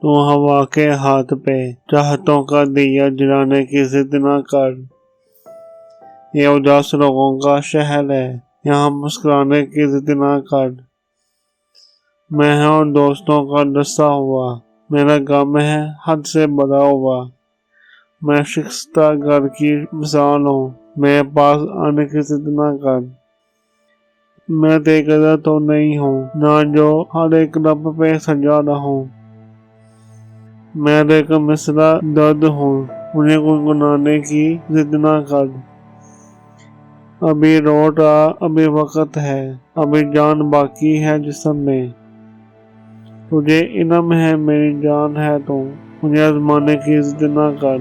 تو ہوا کے ہاتھ پہ چاہتوں کا دیا جلانے کی ضد نہ کر۔ یہ اداس لوگوں کا شہر ہے، یہاں مسکرانے کی ضد نہ کر۔ میں ہوں دوستوں کا ڈسا ہوا، میرا غم ہے حد سے بڑا ہوا۔ میں شکستہ گھر کی مثال ہوں، میرے پاس آنے کی ضد نہ کر۔ میں تیرے قدر تو نہیں ہوں نہ جو ہر ایک لب پہ سجا رہوں۔ میں ایک مصرع درد ہوں، مجھے گنگنانے کی ضد نہ کر۔ ابھی روٹ آ، ابھی وقت ہے، ابھی جان باقی ہے جسم میں۔ تجھے علم ہے میری جان ہے تو، مجھے آزمانے کی ضد نہ کر۔